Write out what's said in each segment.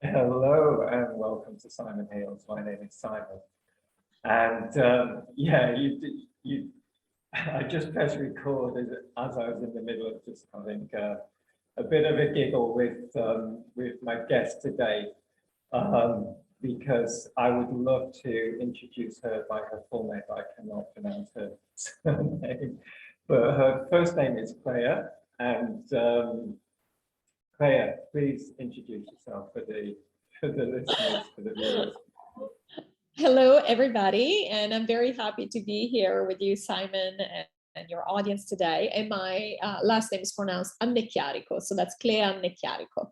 Hello and welcome to Simonheals. My name is Simon, and I just pressed record as I was in the middle of just having a bit of a giggle with my guest today, because I would love to introduce her by her full name, but I cannot pronounce her surname. But her first name is Clea, and Clea, please introduce yourself for the listeners, for the viewers. Hello, everybody, and I'm very happy to be here with you, Simon, and your audience today. And my last name is pronounced Anneecchiarico, so that's Clea Anneecchiarico.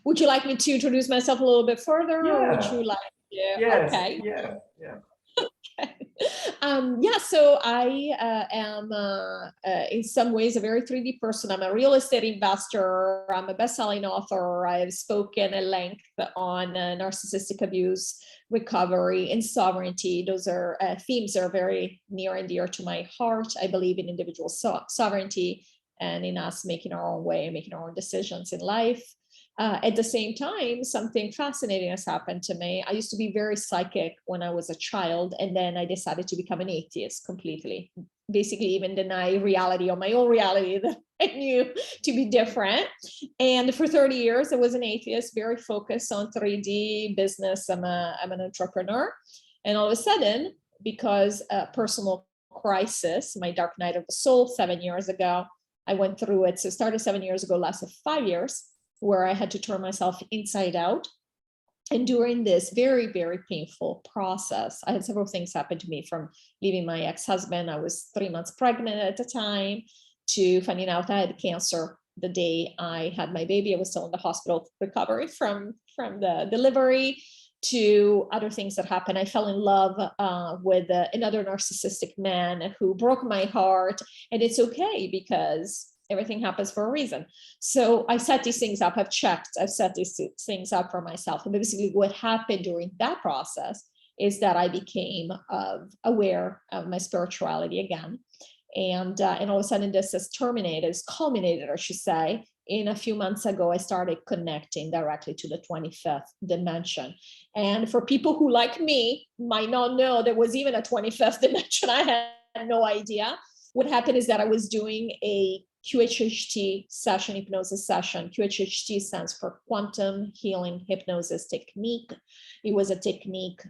Would you like me to introduce myself a little bit further, or would you like? Yeah. Yes. Okay. Yeah. So I am in some ways a very 3D person. I'm a real estate investor. I'm a best-selling author. I've spoken at length on narcissistic abuse, recovery, and sovereignty. Those are themes that are very near and dear to my heart. I believe in individual sovereignty and in us making our own way, making our own decisions in life. At the same time, something fascinating has happened to me. I used to be very psychic when I was a child, and then I decided to become an atheist completely. Basically, even deny reality or my own reality that I knew to be different. And for 30 years, I was an atheist, very focused on 3D business. I'm an entrepreneur. And all of a sudden, because a personal crisis, my dark night of the soul 7 years ago, I went through it. So it started 7 years ago, lasted 5 years, where I had to turn myself inside out. And during this very, very painful process, I had several things happen to me, from leaving my ex-husband. I was 3 months pregnant at the time, to finding out I had cancer the day I had my baby. I was still in the hospital recovering from the delivery, to other things that happened. I fell in love with another narcissistic man who broke my heart. And it's okay, because everything happens for a reason. So I set these things up. I've set these things up for myself. And basically what happened during that process is that I became aware of my spirituality again. And all of a sudden this has culminated, I should say. In a few months ago, I started connecting directly to the 25th dimension. And for people who, like me, might not know there was even a 25th dimension, I had no idea. What happened is that I was doing a QHHT session, hypnosis session. QHHT stands for Quantum Healing Hypnosis Technique. It was a technique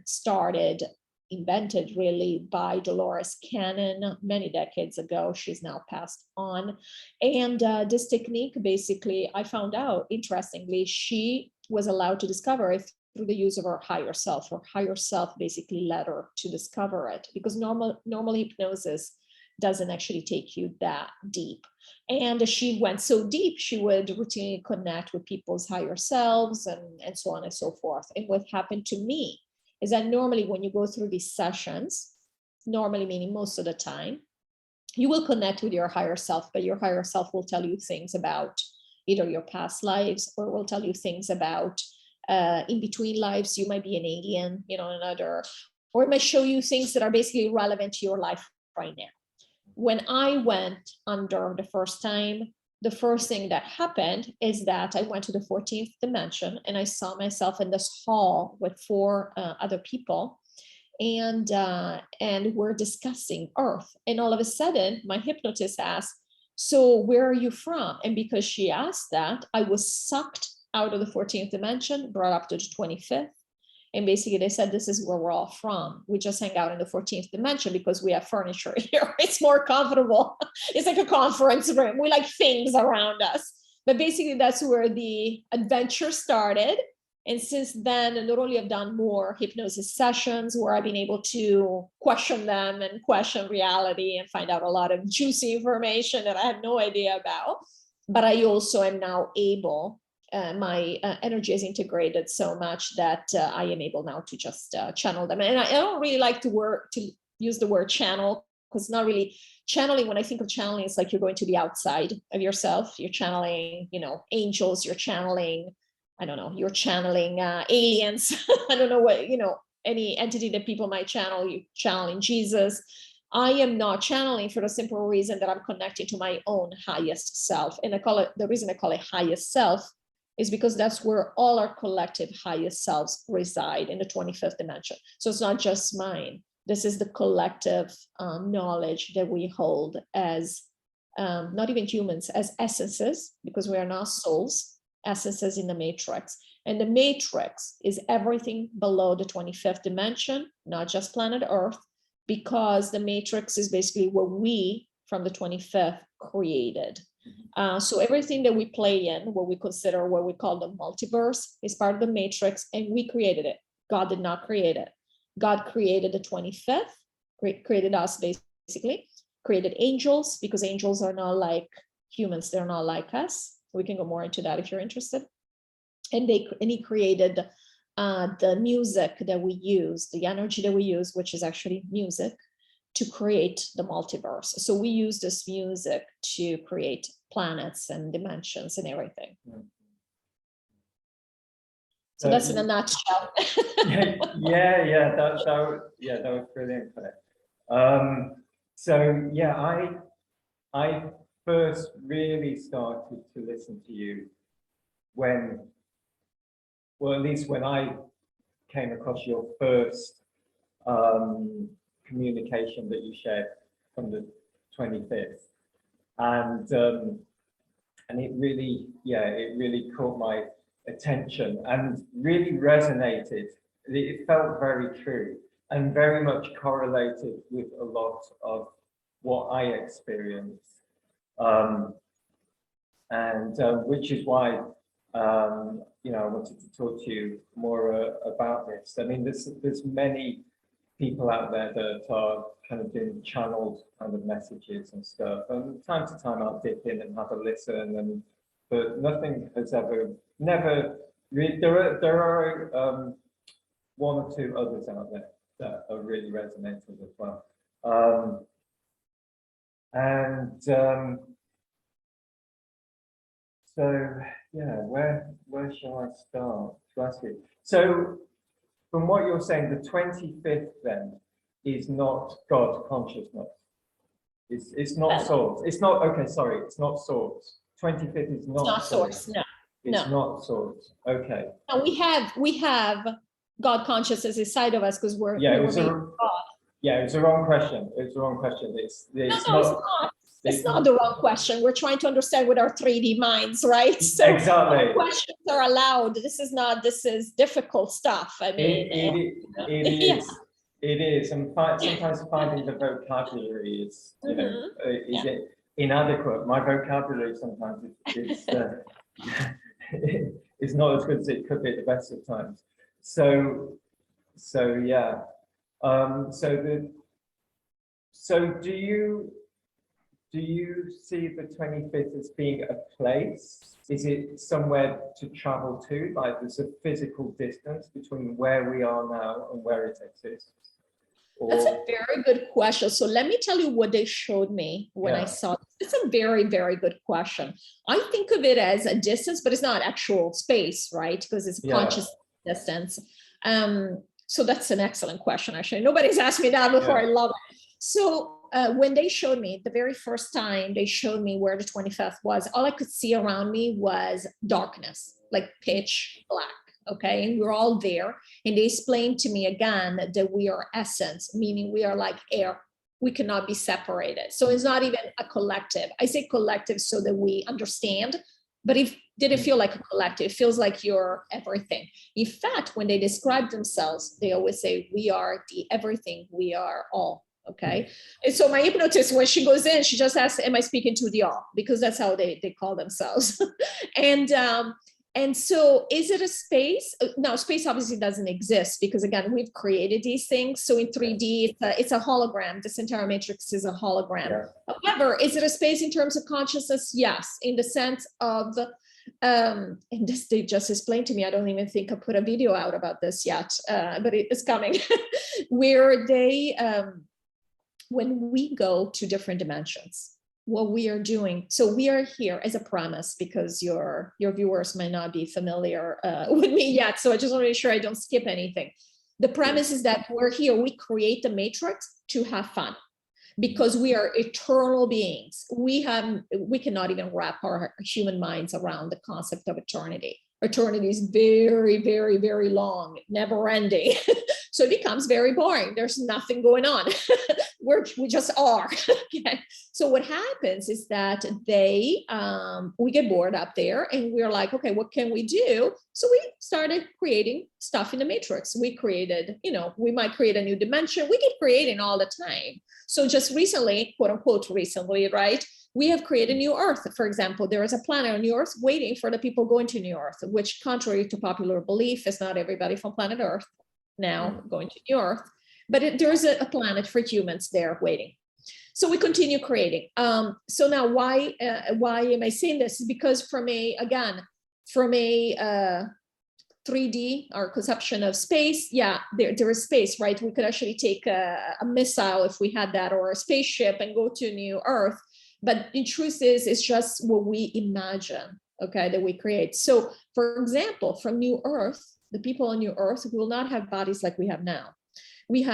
invented really by Dolores Cannon many decades ago. She's now passed on. And this technique, basically, I found out, interestingly, she was allowed to discover it through the use of her higher self. Her higher self basically led her to discover it, because normal hypnosis doesn't actually take you that deep. And she went so deep, she would routinely connect with people's higher selves and so on and so forth. And what happened to me is that normally when you go through these sessions, normally meaning most of the time, you will connect with your higher self, but your higher self will tell you things about either your past lives, or will tell you things about in between lives. You might be an alien, another, or it might show you things that are basically relevant to your life right now. When I went under the first time, the first thing that happened is that I went to the 14th dimension, and I saw myself in this hall with 4 other people, and we're discussing Earth. And all of a sudden, my hypnotist asked, "So where are you from?" And because she asked that, I was sucked out of the 14th dimension, brought up to the 25th. And basically they said, "This is where we're all from. We just hang out in the 14th dimension because we have furniture here. It's more comfortable. It's like a conference room. We like things around us." But basically that's where the adventure started. And since then, not only have done more hypnosis sessions where I've been able to question them and question reality and find out a lot of juicy information that I had no idea about, but I also am now able, my energy is integrated so much that I am able now to just channel them. And I don't really like to use the word channel, because not really channeling. When I think of channeling, it's like you're going to the outside of yourself. You're channeling, angels. You're channeling, I don't know, you're channeling aliens. I don't know what, any entity that people might channel. You channeling Jesus. I am not channeling for the simple reason that I'm connecting to my own highest self. And the reason I call it highest self is because that's where all our collective highest selves reside, in the 25th dimension. So it's not just mine. This is the collective knowledge that we hold as not even humans, as essences, because we are not souls, essences in the matrix. And the matrix is everything below the 25th dimension, not just planet Earth, because the matrix is basically what we from the 25th created. So everything that we play in, what we consider, what we call the multiverse, is part of the matrix, and we created it. God did not create it. God created the 25th, created us basically, created angels, because angels are not like humans, they're not like us. We can go more into that if you're interested. And he created the music that we use, the energy that we use, which is actually music, to create the multiverse. So we use this music to create planets and dimensions and everything. So that's in a nutshell. That was brilliant. So yeah, I first really started to listen to you when, well, at least when I came across your first communication that you shared from the 25th, and it really caught my attention and really resonated. It felt very true and very much correlated with a lot of what I experienced, which is why I wanted to talk to you more about this. I mean, there's many people out there that are kind of doing channeled kind of messages and stuff, and time to time I'll dip in and have a listen, but nothing has never really. There are one or two others out there that are really resonating as well, so yeah, where shall I start to ask you? So from what you're saying, the 25th then is not God consciousness. It's not source. It's not, okay, sorry, it's not source. 25th is not source. No. It's not source. Okay. No, we have God consciousness inside of us because we're it was a wrong question. It's the wrong question. It's not. It's not the wrong question. We're trying to understand with our 3D minds, right? So exactly. Questions are allowed. This is difficult stuff. I mean, it is. And sometimes finding the vocabulary is, it inadequate. My vocabulary sometimes is it's not as good as it could be at the best of times. So yeah. So do you see the 25th as being a place? Is it somewhere to travel to? Like there's a physical distance between where we are now and where it exists? That's a very good question. So let me tell you what they showed me when I saw it. It's a very, very good question. I think of it as a distance, but it's not actual space, right? Because it's a conscious distance. So that's an excellent question, actually. Nobody's asked me that before. I love it. So when they showed me, the very first time they showed me where the 25th was, all I could see around me was darkness, like pitch black. Okay, and we're all there. And they explained to me again that we are essence, meaning we are like air. We cannot be separated. So it's not even a collective. I say collective so that we understand, but if didn't feel like a collective, it feels like you're everything. In fact, when they describe themselves, they always say, we are the everything, we are all. Okay. And so my hypnotist, when she goes in, she just asks, am I speaking to the all? Because that's how they call themselves. And so is it a space? No, space obviously doesn't exist because again, we've created these things. So in 3D, it's a hologram. This entire matrix is a hologram. Yeah. However, is it a space in terms of consciousness? Yes, in the sense of, and this they just explained to me, I don't even think I put a video out about this yet, but it is coming, where they, when we go to different dimensions, what we are doing. So we are here as a premise because your viewers might not be familiar with me yet. So I just want to make sure I don't skip anything. The premise is that we're here, we create the matrix to have fun because we are eternal beings. We cannot even wrap our human minds around the concept of eternity. Eternity is very, very, very long, never ending. So it becomes very boring. There's nothing going on. We just are. Okay. So what happens is that we get bored up there and we're like, okay, what can we do? So we started creating stuff in the matrix. We created, we might create a new dimension. We keep creating all the time. So just recently, quote unquote, recently, right? We have created New Earth. For example, there is a planet on New Earth waiting for the people going to New Earth, which contrary to popular belief is not everybody from planet Earth now going to New Earth, but there's a planet for humans there waiting. So we continue creating. So now why am I saying this? Is because from a 3D, our conception of space, yeah, there is space, right? We could actually take a missile if we had that, or a spaceship and go to New Earth. But the truth is, it's just what we imagine, okay, that we create. So for example, from New Earth, the people on New Earth will not have bodies like we have now. We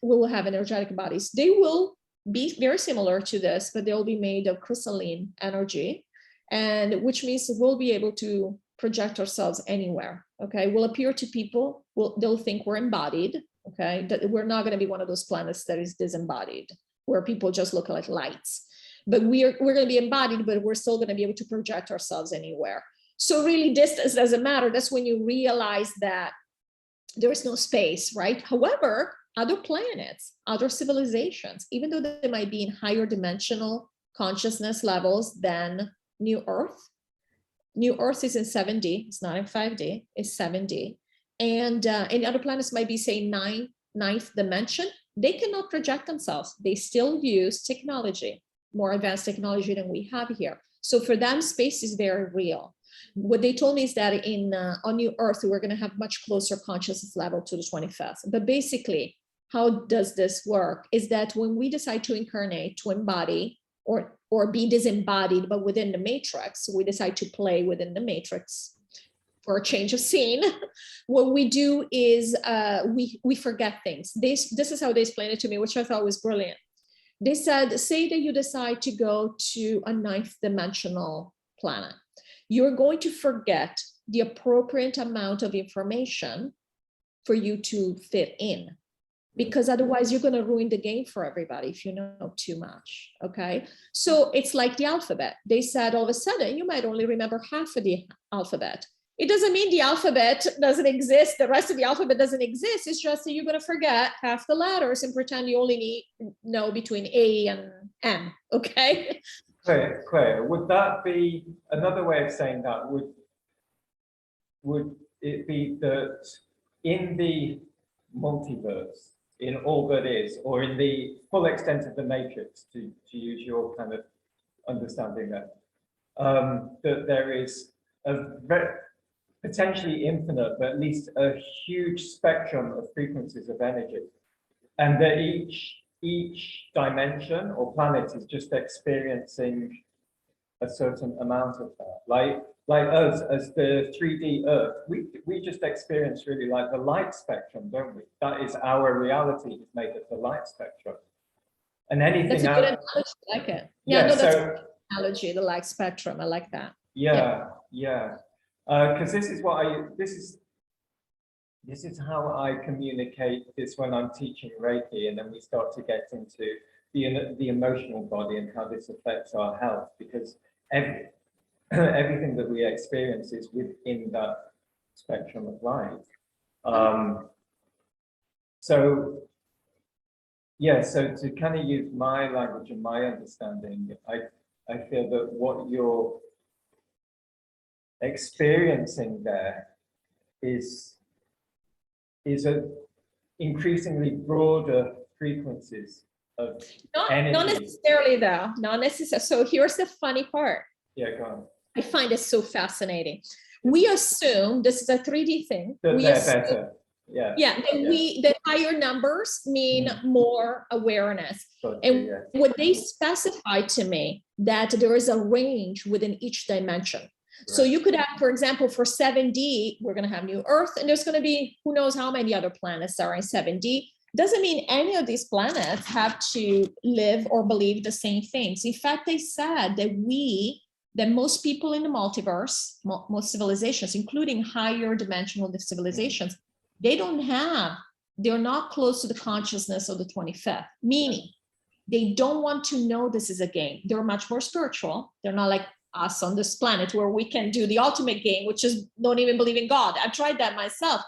will have energetic bodies. They will be very similar to this, but they'll be made of crystalline energy, and which means we'll be able to project ourselves anywhere. Okay, we'll appear to people. They'll think we're embodied. Okay, that we're not going to be one of those planets that is disembodied, where people just look like lights. But we're going to be embodied, but we're still going to be able to project ourselves anywhere. So really, distance doesn't matter. That's when you realize that there is no space, right? However, other planets, other civilizations, even though they might be in higher dimensional consciousness levels than New Earth is in 7D, it's not in 5D, it's 7D. And other planets might be, say, ninth dimension. They cannot project themselves. They still use technology, more advanced technology than we have here. So for them, space is very real. What they told me is that on New Earth, we're going to have much closer consciousness level to the 25th. But basically, how does this work? Is that when we decide to incarnate, to embody, or be disembodied, but within the matrix, we decide to play within the matrix for a change of scene. What we do is we forget things. This is how they explained it to me, which I thought was brilliant. They said, say that you decide to go to a 9th dimensional planet. You're going to forget the appropriate amount of information for you to fit in, because otherwise you're going to ruin the game for everybody if you know too much. Okay. So it's like the alphabet. They said all of a sudden you might only remember half of the alphabet. It doesn't mean the alphabet doesn't exist. The rest of the alphabet doesn't exist. It's just that you're going to forget half the letters and pretend you only know between A and M. Okay. Clea, would that be another way of saying that? Would it be that in the multiverse, in all that is, or in the full extent of the matrix, to use your kind of understanding there, that there is a potentially infinite, but at least a huge spectrum of frequencies of energy, and that each dimension or planet is just experiencing a certain amount of that. Like us, as the 3D Earth, we just experience really like the light spectrum, don't we? That is our reality, is made of the light spectrum. And anything that's a good analogy, I like it. Yeah, no, that's a good analogy, the light spectrum. I like that. Yeah. Because this is how I communicate this when I'm teaching Reiki, and then we start to get into the emotional body and how this affects our health, because everything that we experience is within that spectrum of light. So to kind of use my language and my understanding, I feel that what you're experiencing there is a increasingly broader frequencies of energy. Not necessarily though, not necessarily. So here's the funny part. Yeah, go on. I find it so fascinating. We assume this is a 3D thing. Better. The higher numbers mean more awareness. And what they specify to me, that there is a range within each dimension. Right. So you could have, for example, for 7D, we're going to have New Earth, and there's going to be who knows how many other planets are in 7D. Doesn't mean any of these planets have to live or believe the same things. In fact, they said that we that most people in the multiverse, most civilizations, including higher dimensional civilizations, they're not close to the consciousness of the 25th, meaning they don't want to know this is a game. They're much more spiritual. They're not like us on this planet where we can do the ultimate game, which is don't even believe in God. I tried that myself.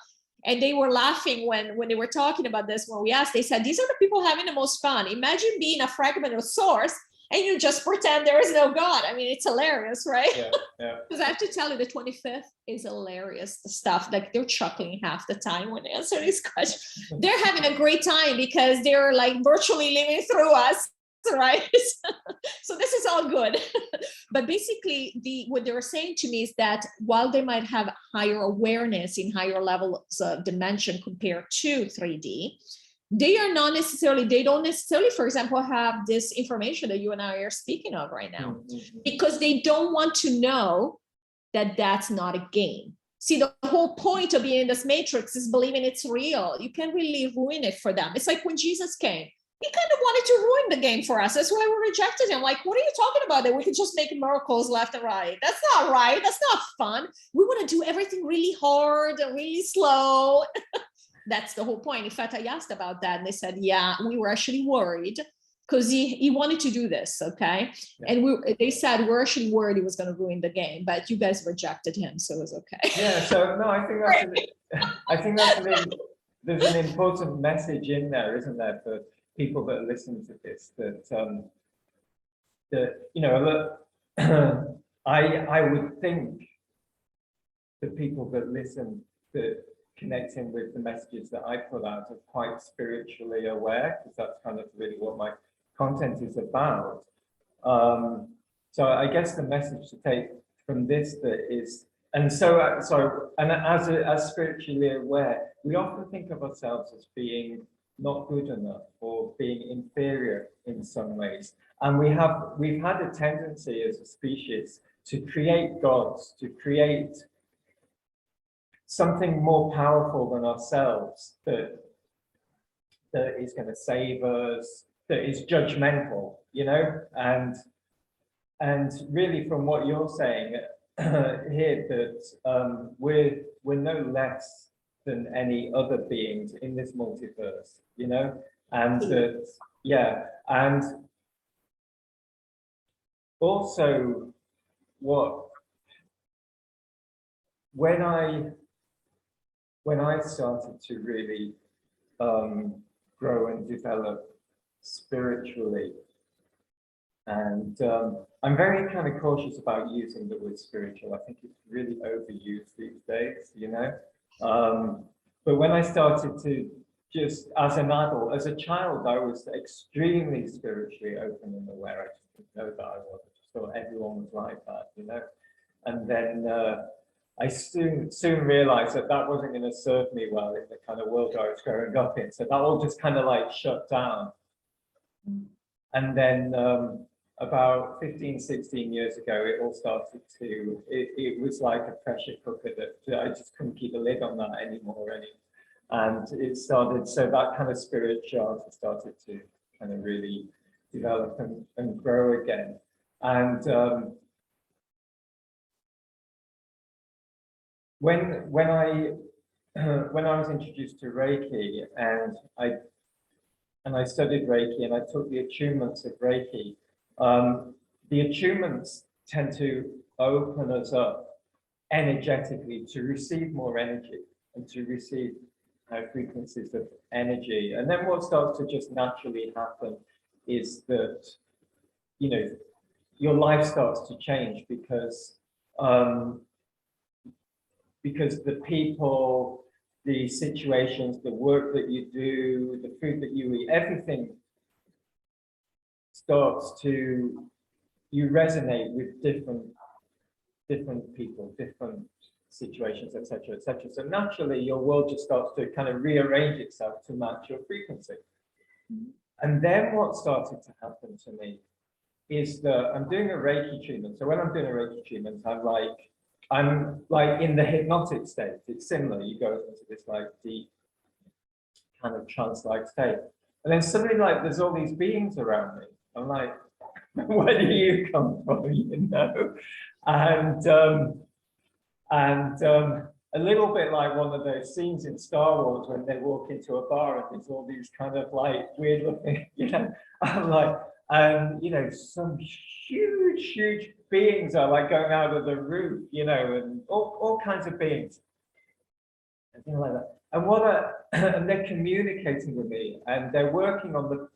And they were laughing when they were talking about this, when we asked, they said, these are the people having the most fun. Imagine being a fragment of source and you just pretend there is no God. I mean, it's hilarious, right? Yeah. Because I have to tell you, the 25th is hilarious. The stuff, like they're chuckling half the time when they answer these questions. They're having a great time because they're like virtually living through us, right? So this is all good. But basically, what they were saying to me is that while they might have higher awareness in higher levels of dimension compared to 3D, they don't necessarily, for example, have this information that you and I are speaking of right now, because they don't want to know that that's not a game. See, the whole point of being in this matrix is believing it's real. You can't really ruin it for them. It's like when Jesus came, he kind of wanted to ruin the game for us. That's why we rejected him. Like, what are you talking about? That we can just make miracles left and right. That's not right. That's not fun. We want to do everything really hard and really slow. That's the whole point. In fact, I asked about that and they said, yeah, we were actually worried because he wanted to do this, okay? Yeah. And they said, we're actually worried he was going to ruin the game, but you guys rejected him, so it was okay. Yeah, so no, I think there's an important message in there, isn't there, for people that listen to this, that you know, I would think the people that listen, that connecting with the messages that I put out are quite spiritually aware, because that's kind of really what my content is about. So I guess the message to take from this as spiritually aware, we often think of ourselves as being not good enough or being inferior in some ways. And we've had a tendency as a species to create gods, to create something more powerful than ourselves that is going to save us, that is judgmental, you know, and really from what you're saying here, that we're no less than any other beings in this multiverse, you know, and that, yeah, and also when I started to really grow and develop spiritually, and I'm very kind of cautious about using the word spiritual. I think it's really overused these days, you know. But when I started to just, as an adult, as a child, I was extremely spiritually open and aware. I just didn't know that I was. I just thought everyone was like that, you know. And then I soon realized that wasn't going to serve me well in the kind of world I was growing up in. So that all just kind of like shut down. And then about 15, 16 years ago, it all started to, it was like a pressure cooker that I just couldn't keep a lid on that anymore. And it started, so that kind of spirituality started to kind of really develop and grow again. And when I was introduced to Reiki, and I studied Reiki and I took the attunements of Reiki, the attunements tend to open us up energetically to receive more energy and to receive frequencies of energy. And then what starts to just naturally happen is that, you know, your life starts to change because the people, the situations, the work that you do, the food that you eat, everything starts to, you resonate with different people, different situations, etc., etc. So naturally, your world just starts to kind of rearrange itself to match your frequency. And then what started to happen to me is that I'm doing a Reiki treatment. So when I'm doing a Reiki treatment, I'm like in the hypnotic state. It's similar. You go into this like deep kind of trance-like state. And then suddenly like there's all these beings around me. I'm like, where do you come from, you know? And a little bit like one of those scenes in Star Wars when they walk into a bar and there's all these kind of like weird looking, you know, I'm like, you know, some huge beings are like going out of the roof, you know, and all kinds of beings and things like that. And they're communicating with me, and they're working on the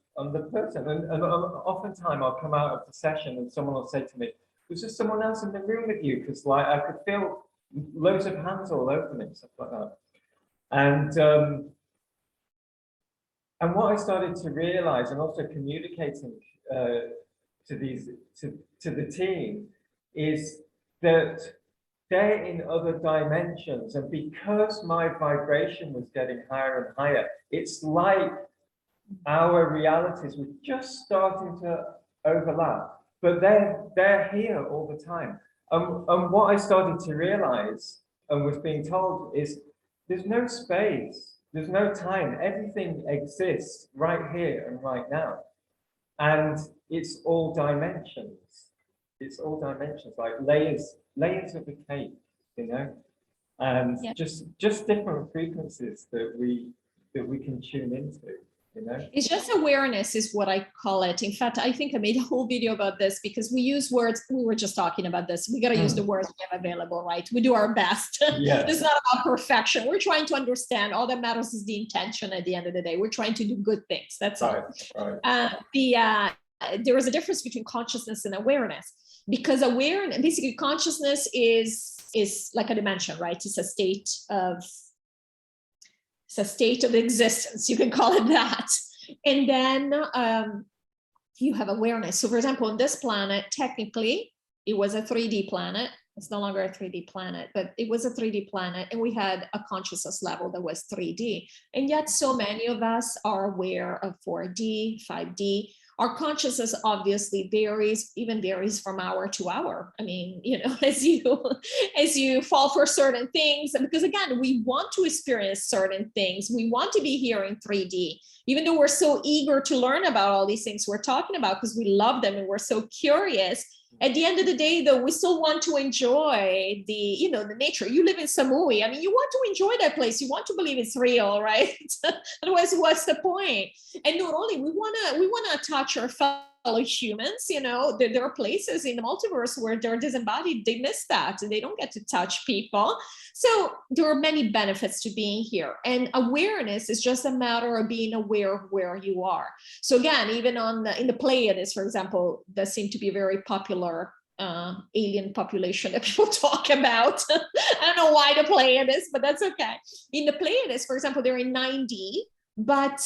person. And oftentimes I'll come out of the session and someone will say to me, "Was there someone else in the room with you?" Because like I could feel loads of hands all over me, stuff like that. And what I started to realize, and also communicating to the team, is that they're in other dimensions, and because my vibration was getting higher and higher, it's like our realities were just starting to overlap, but they're here all the time. And what I started to realize and was being told is there's no space, there's no time, everything exists right here and right now. And it's all dimensions. It's all dimensions, like layers of a cake, you know, and just different frequencies that we can tune into, you know. It's just awareness is what I call it. In fact, I think I made a whole video about this because we use words. We were just talking about this. We got to use the words we have available, right? We do our best. Yeah. It's not about perfection. We're trying to understand. All that matters is the intention at the end of the day. We're trying to do good things. That's all. Right. There is a difference between consciousness and awareness, because awareness, basically consciousness is like a dimension, right? It's a state of existence. You can call it that. And then you have awareness. So for example, on this planet, technically, it was a 3D planet. It's no longer a 3D planet, but it was a 3D planet. And we had a consciousness level that was 3D. And yet so many of us are aware of 4D, 5D. Our consciousness obviously varies from hour to hour. I mean, you know, as you fall for certain things, because again, we want to experience certain things. We want to be here in 3D, even though we're so eager to learn about all these things we're talking about because we love them and we're so curious. At the end of the day, though, we still want to enjoy the nature. You live in Samui. I mean, you want to enjoy that place. You want to believe it's real, right? Otherwise, what's the point? And not only we wanna touch our fellow humans. You know, there are places in the multiverse where they're disembodied. They miss that, and they don't get to touch people. So there are many benefits to being here. And awareness is just a matter of being aware of where you are. So again, even in the Pleiades, for example, that seem to be a very popular alien population that people talk about. I don't know why the Pleiades, but that's okay. In the Pleiades, for example, they're in 9D, but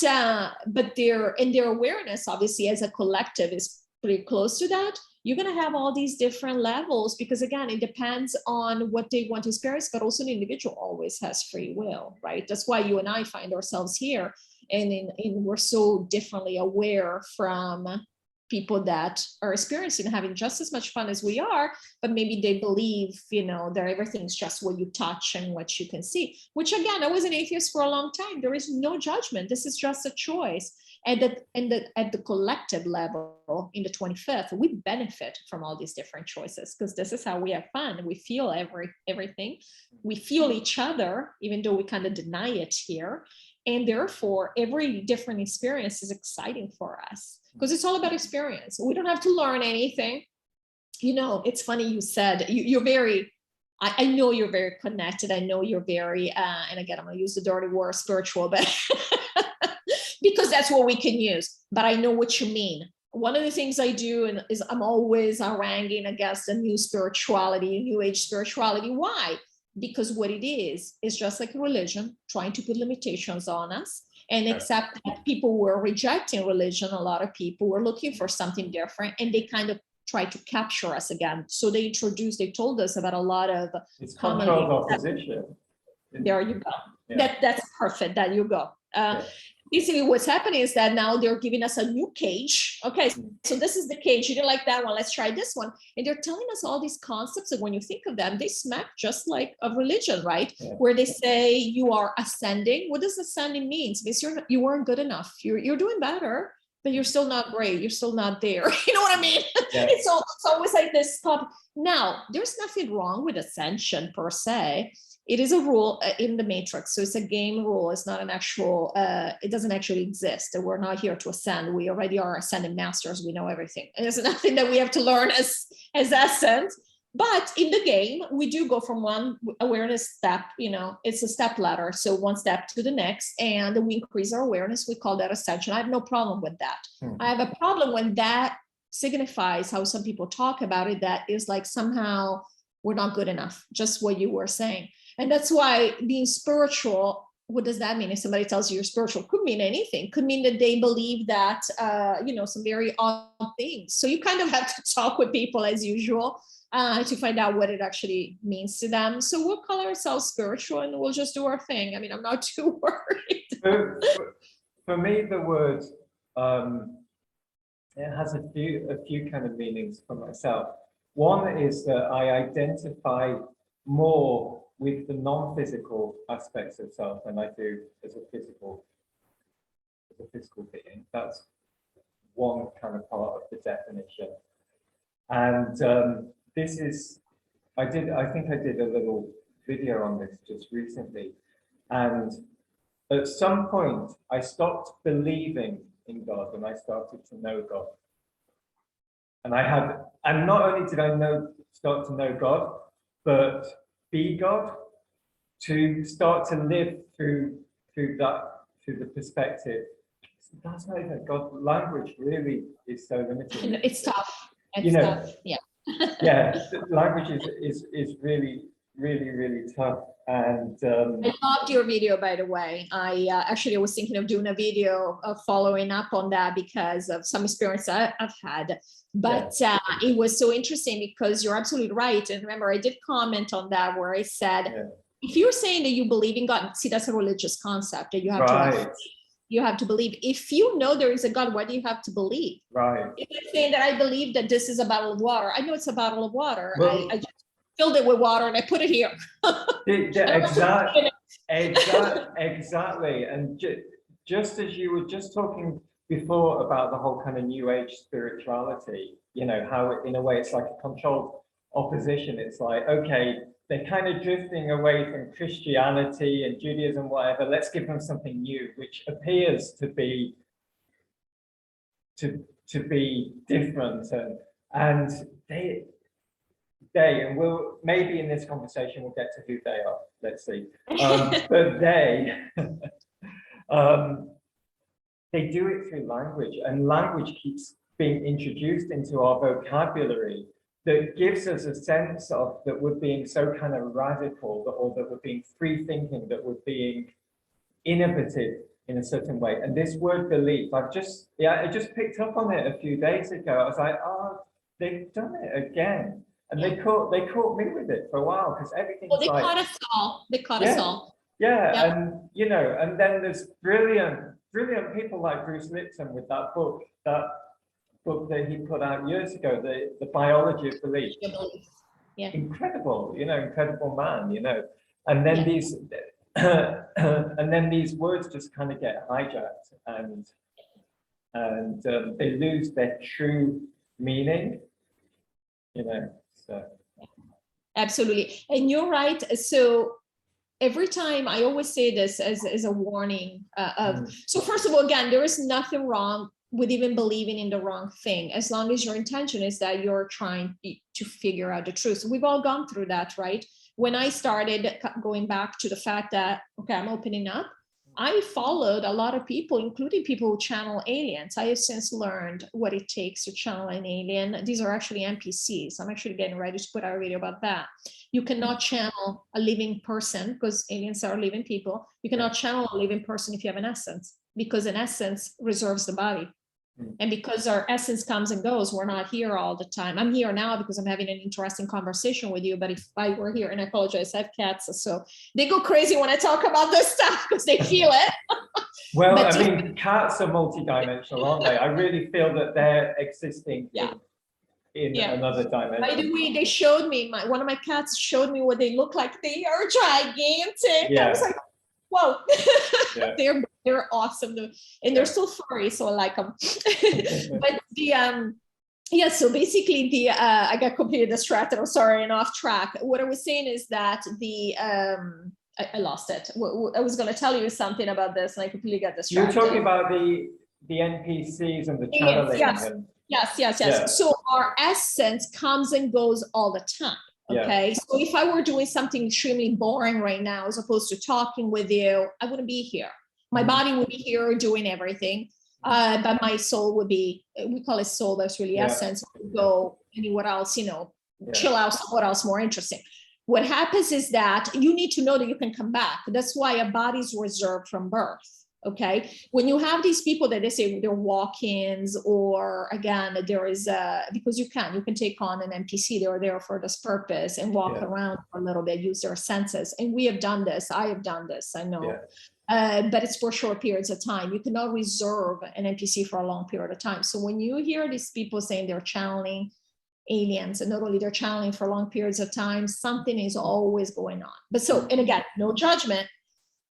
their awareness, obviously, as a collective is pretty close to that. You're going to have all these different levels because, again, it depends on what they want to experience, but also the individual always has free will, right? That's why you and I find ourselves here, and we're so differently aware from people that are experiencing having just as much fun as we are, but maybe they believe, that everything's just what you touch and what you can see, which again, I was an atheist for a long time. There is no judgment. This is just a choice. And at the collective level, in the 25th, we benefit from all these different choices because this is how we have fun. We feel everything. We feel each other, even though we kind of deny it here. And therefore, every different experience is exciting for us because it's all about experience. We don't have to learn anything. It's funny you said you're very, I know you're very connected. I know you're very, and again, I'm going to use the dirty word spiritual, but because that's what we can use. But I know what you mean. One of the things I do is I'm always haranguing against the new spirituality, new age spirituality. Why? Because what it is just like a religion trying to put limitations on us. And except that people were rejecting religion, a lot of people were looking for something different, and they kind of tried to capture us again. So they told us about a lot of controlled opposition. There you go. Yeah. That's perfect. There you go. Basically, what's happening is that now they're giving us a new cage. Okay, so this is the cage. You didn't like that one. Let's try this one. And they're telling us all these concepts. And when you think of them, they smack just like a religion, right? Yeah. Where they say you are ascending. What does ascending mean? It means you weren't good enough. You're doing better. but you're still not great. You're still not there. You know what I mean? Yeah. It's always like this topic. Now, there's nothing wrong with ascension per se. It is a rule in the matrix. So it's a game rule. It's not an actual, it doesn't actually exist. We're not here to ascend. We already are ascending masters. We know everything. And there's nothing that we have to learn as ascent. But in the game, we do go from one awareness step, you know, it's a step ladder. So one step to the next, and we increase our awareness. We call that ascension. I have no problem with that. I have a problem when that signifies how some people talk about it, that is like somehow we're not good enough, just what you were saying. And that's why being spiritual, what does that mean? If somebody tells you you're spiritual, could mean anything. Could mean that they believe that, you know, some very odd things. So you kind of have to talk with people as usual to find out what it actually means to them. So we'll call ourselves spiritual and we'll just do our thing. I mean, I'm not too worried. For me, the word, it has a few kind of meanings for myself. One is that I identify more with the non-physical aspects of self than I do as a physical being. That's one kind of part of the definition. And this is, I think I did a little video on this just recently. And at some point, I stopped believing in God and I started to know God. And not only did I start to know God, but be God, to start to live through the perspective. That's not even God. Language really is so limited. It's tough. It's tough. Yeah. Yeah, language is really, really, really tough. And I loved your video, by the way. I actually was thinking of doing a video of following up on that because of some experience I've had. But it was so interesting because you're absolutely right. And remember, I did comment on that where I said, if you're saying that you believe in God, see, that's a religious concept that you have to you have to believe. If you know there is a God, why do you have to believe? Right. If I'm saying that I believe that this is a bottle of water, I know it's a bottle of water. Well, I just filled it with water and I put it here. Exactly. And just as you were just talking before about the whole kind of new age spirituality, you know, how in a way it's like a controlled opposition. It's like, okay, they're kind of drifting away from Christianity and Judaism, whatever. Let's give them something new, which appears to be different. And they and we'll maybe in this conversation we'll get to who they are. Let's see. But they do it through language, and language keeps being introduced into our vocabulary that gives us a sense of that we're being so kind of radical, or that we're being free thinking, that we're being innovative in a certain way. And this word belief, I just picked up on it a few days ago. I was like, oh, they've done it again. And they caught me with it for a while, because everything's well, they caught us all. They caught us all. Yeah, and you know, and then there's brilliant people like Bruce Lipton with that book that he put out years ago, the Biology of Belief. Yeah. Incredible, you know, incredible man, you know. And then these and then these words just kind of get hijacked and they lose their true meaning, you know. So absolutely. And you're right. So every time I always say this as a warning so first of all, again, there is nothing wrong with even believing in the wrong thing, as long as your intention is that you're trying to figure out the truth. We've all gone through that, right? When I started going back to the fact that, okay, I'm opening up, I followed a lot of people, including people who channel aliens. I have since learned what it takes to channel an alien. These are actually NPCs. I'm actually getting ready to put out a video about that. You cannot channel a living person, because aliens are living people. You cannot channel a living person if you have an essence, because an essence reserves the body. And because our essence comes and goes, we're not here all the time. I'm here now because I'm having an interesting conversation with you, but if I were here, and I apologize, I have cats, so they go crazy when I talk about this stuff because they feel it. Well, I mean, cats are multidimensional, aren't they? I really feel that they're existing in another dimension. By the way, they showed me, one of my cats showed me what they look like. They are gigantic. I was like, Whoa, Yeah. they're awesome, and they're so furry, so I like them. But the yeah, so basically I got completely distracted. I'm sorry, and off track. What I was saying is that I lost it. I was going to tell you something about this, and I completely got distracted. You're talking about the NPCs and the channeling. Yes. So our essence comes and goes all the time. Okay. So if I were doing something extremely boring right now, as opposed to talking with you, I wouldn't be here. My body would be here doing everything. But my soul would be, we call it soul, that's really essence, would go anywhere else, chill out somewhere else more interesting. What happens is that you need to know that you can come back. That's why a body's reserved from birth. Okay. When you have these people that they say they're walk-ins, or again, there is because you can take on an NPC, they're there for this purpose and walk around for a little bit, use their senses. And we have done this. I have done this. I know. But it's for short periods of time. You cannot reserve an NPC for a long period of time. So when you hear these people saying they're channeling aliens, and not only they're channeling for long periods of time, something is always going on. But so, and again, no judgment.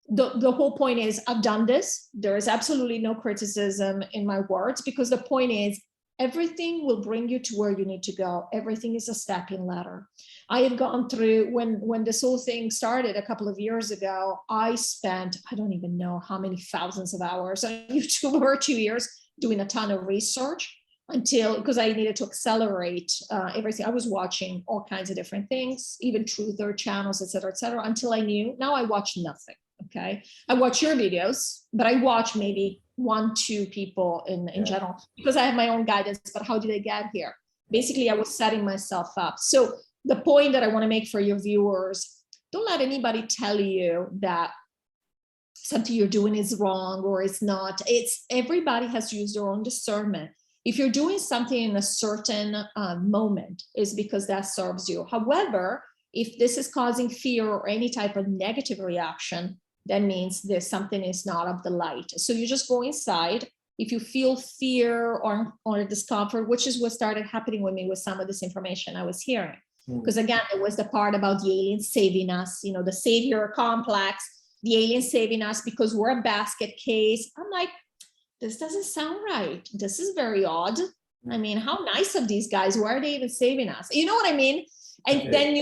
The whole point is I've done this. There is absolutely no criticism in my words, because the point is everything will bring you to where you need to go. Everything is a stepping ladder. I have gone through, when this whole thing started a couple of years ago, I spent, I don't even know how many thousands of hours on YouTube over 2 years doing a ton of research because I needed to accelerate everything. I was watching all kinds of different things, even truther channels, et cetera, until I knew. Now I watch nothing. Okay. I watch your videos, but I watch maybe 1-2 people in general, because I have my own guidance. But how did I get here? Basically, I was setting myself up. So the point that I want to make for your viewers, don't let anybody tell you that something you're doing is wrong or it's not. It's everybody has to use their own discernment. If you're doing something in a certain moment, is because that serves you. However, if this is causing fear or any type of negative reaction, that means there's something is not of the light. So you just go inside. If you feel fear or discomfort, which is what started happening with me with some of this information I was hearing. Because again, it was the part about the aliens saving us, the savior complex, the aliens saving us because we're a basket case. I'm like, this doesn't sound right. This is very odd. I mean, how nice of these guys. Why are they even saving us? You know what I mean? And then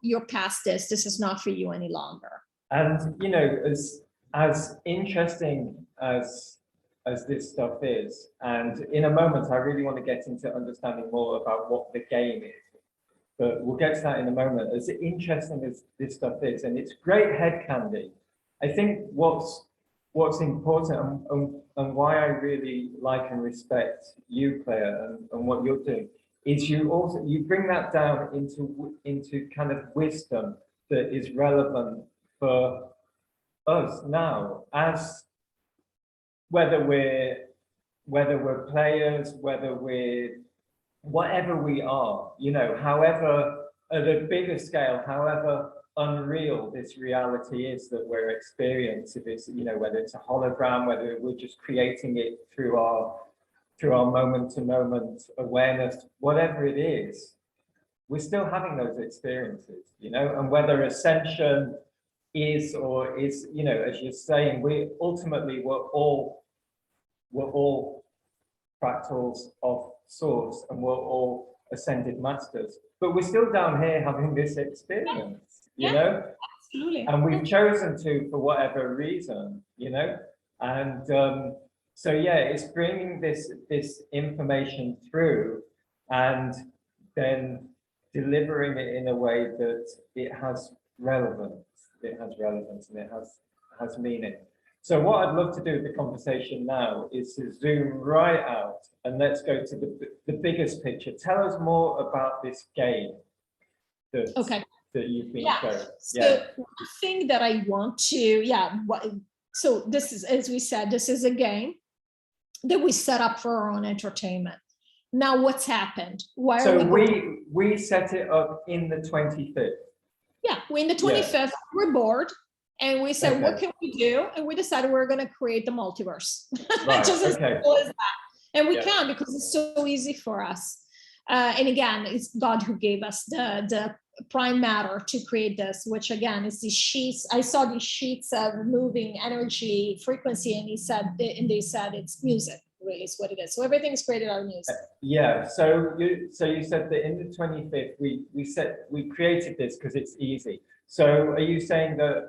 you're past this. This is not for you any longer. And as interesting as this stuff is, and in a moment I really want to get into understanding more about what the game is, but we'll get to that in a moment. As interesting as this stuff is, and it's great head candy, I think what's important and why I really like and respect you, Clea, and what you're doing is you bring that down into kind of wisdom that is relevant for us now, as whether we're players, whether we're whatever we are, however at a bigger scale, however unreal this reality is that we're experiencing, if it's whether it's a hologram, whether we're just creating it through our moment-to-moment awareness, whatever it is, we're still having those experiences, and whether ascension is or is, as you're saying, we're all fractals of source, and we're all ascended masters, but we're still down here having this experience, Absolutely. And we've chosen to for whatever reason, and so it's bringing this information through and then delivering it in a way that it has relevance. It has relevance and it has meaning. So what I'd love to do with the conversation now is to zoom right out and let's go to the biggest picture. Tell us more about this game that you've been showing. So one thing that I want to, so this is, as we said, this is a game that we set up for our own entertainment. Now what's happened? We set it up in the 25th. Yeah, we're in the 25th, we're bored. And we said, what can we do? And we decided we're going to create the multiverse. Right, Just as simple as that. And we can, because it's so easy for us. And again, it's God who gave us the prime matter to create this, which again is these sheets. I saw these sheets of moving energy frequency, and they said it's music, really is what it is. So everything is created out of music. Yeah. So you said that in the 25th we created this because it's easy. So are you saying that,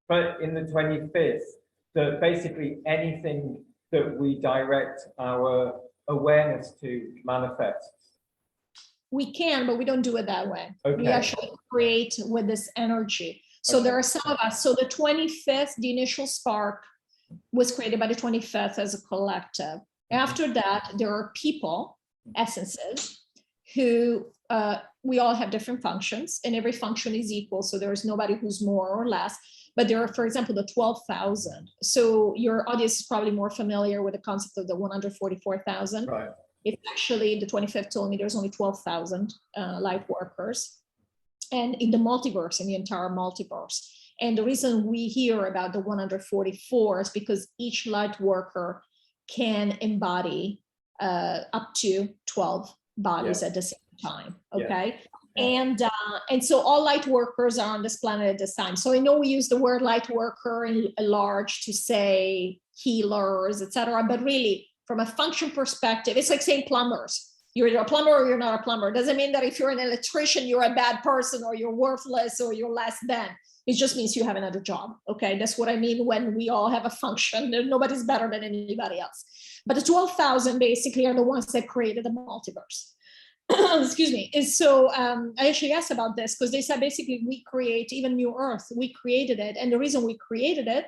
but in the 25th, that basically anything that we direct our awareness to manifests? We can, but we don't do it that way. Okay. We actually create with this energy. So there are some of us. So the 25th, the initial spark was created by the 25th as a collective. After that, there are people, essences, who we all have different functions, and every function is equal. So there is nobody who's more or less. But there are, for example, the 12,000. So your audience is probably more familiar with the concept of the 144,000. Right. It's actually, the 25th told me there's only 12,000 light workers, and in the multiverse, in the entire multiverse. And the reason we hear about the 144 is because each light worker can embody up to 12 bodies at the same time. Okay. And so all light workers are on this planet at this time. So I know we use the word light worker in large to say healers, etc. But really, from a function perspective, it's like saying plumbers. You're either a plumber or you're not a plumber. It doesn't mean that if you're an electrician, you're a bad person or you're worthless or you're less than. It just means you have another job. Okay, that's what I mean when we all have a function. Nobody's better than anybody else. But the 12,000 basically are the ones that created the multiverse. Excuse me. And so I actually asked about this because they said basically we create even New Earth. We created it. And the reason we created it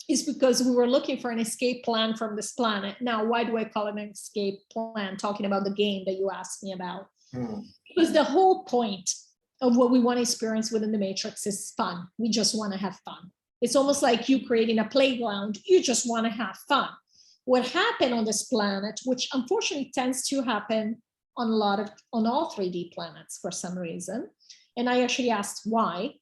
is because we were looking for an escape plan from this planet. Now, why do I call it an escape plan? Talking about the game that you asked me about. Because the whole point of what we want to experience within the matrix is fun. We just want to have fun. It's almost like you creating a playground. You just want to have fun. What happened on this planet, which unfortunately tends to happen on all 3D planets for some reason, and I actually asked why,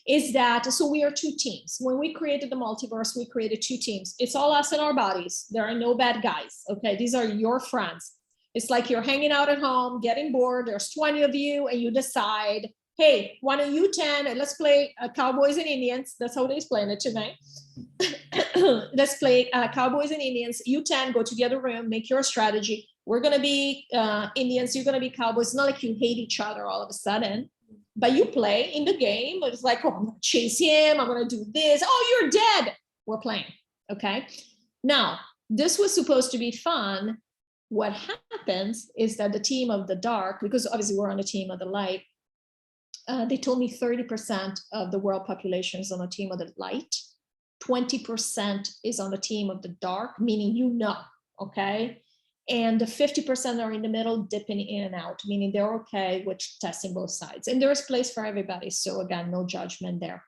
is that, so we are two teams. When we created the multiverse, we created two teams. It's all us and our bodies. There are no bad guys, okay? These are your friends. It's like you're hanging out at home, getting bored, there's 20 of you, and you decide, hey, why don't you 10, and let's play Cowboys and Indians. That's how they explain it tonight. Let's play Cowboys and Indians. You 10, go to the other room, make your strategy. We're gonna be Indians, you're gonna be Cowboys. It's not like you hate each other all of a sudden. But you play in the game. It's like, oh, I'm gonna chase him. I'm gonna do this. Oh, you're dead. We're playing, okay? Now, this was supposed to be fun. What happens is that the team of the dark, because obviously we're on the team of the light, they told me 30% of the world population is on the team of the light. 20% is on the team of the dark, meaning okay? And the 50% are in the middle, dipping in and out, meaning they're okay with testing both sides. And there's place for everybody. So again, no judgment there.